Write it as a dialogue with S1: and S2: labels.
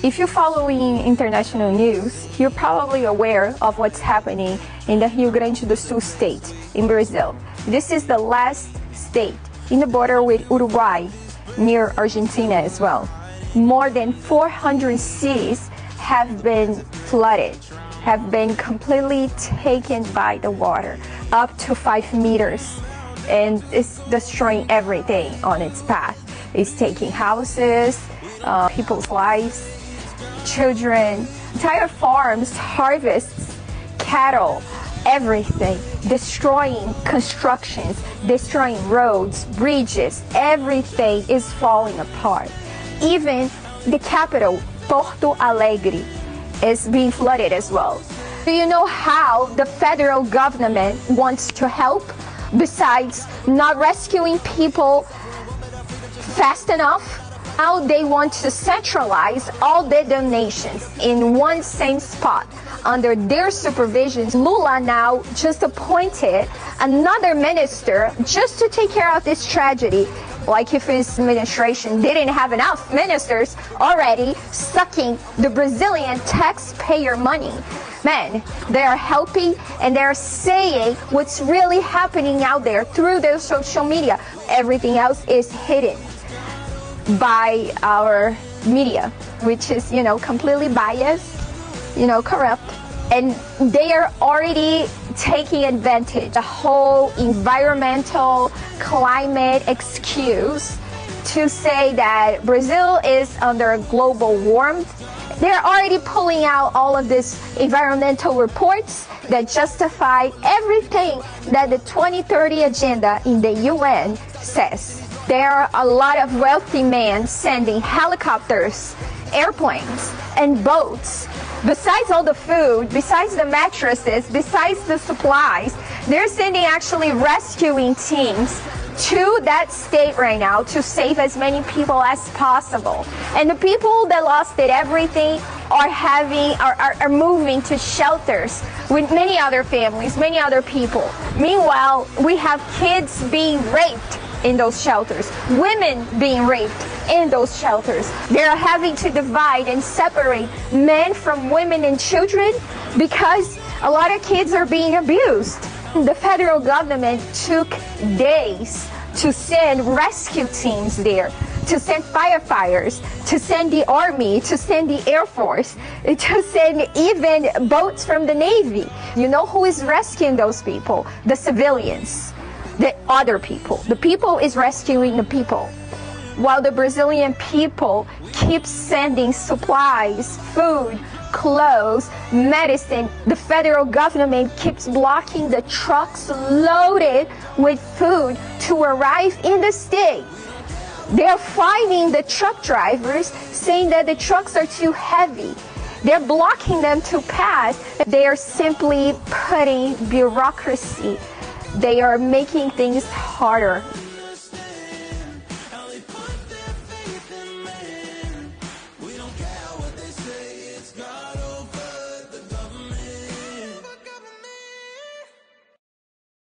S1: If you're following international news, you're probably aware of what's happening in the Rio Grande do Sul state in Brazil. This is the last state in the border with Uruguay, near Argentina as well. More than 400 cities have been flooded, have been completely taken by the water, up to 5 meters, and it's destroying everything on its path. It's taking houses, people's lives, children, entire farms, harvests, cattle, everything, destroying constructions, destroying roads, bridges, everything is falling apart. Even the capital, Porto Alegre, is being flooded as well. Do you know how the federal government wants to help? Besides not rescuing people fast enough, now they want to centralize all the donations in one same spot under their supervision. Lula now just appointed another minister just to take care of this tragedy, like if his administration didn't have enough ministers already sucking the Brazilian taxpayer money. Man, they are helping and they're saying what's really happening out there through their social media. Everything else is hidden by our media, which is, completely biased, corrupt. And they are already taking advantage of the whole environmental climate excuse to say that Brazil is under global warmth. They're already pulling out all of these environmental reports that justify everything that the 2030 agenda in the UN says. There are a lot of wealthy men sending helicopters, airplanes, and boats. Besides all the food, besides the mattresses, besides the supplies, they're sending actually rescuing teams to that state right now to save as many people as possible. And the people that lost everything are moving to shelters with many other families, many other people. Meanwhile, we have kids being raped in those shelters, women being raped in those shelters. They're having to divide and separate men from women and children because a lot of kids are being abused. The federal government took days to send rescue teams there, to send firefighters, to send the army, to send the Air Force, to send even boats from the Navy. You know who is rescuing those people? The civilians. The other people. The people is rescuing the people. While the Brazilian people keep sending supplies, food, clothes, medicine, the federal government keeps blocking the trucks loaded with food to arrive in the state. They're fighting the truck drivers, saying that the trucks are too heavy. They're blocking them to pass. They are simply putting bureaucracy. They are making things harder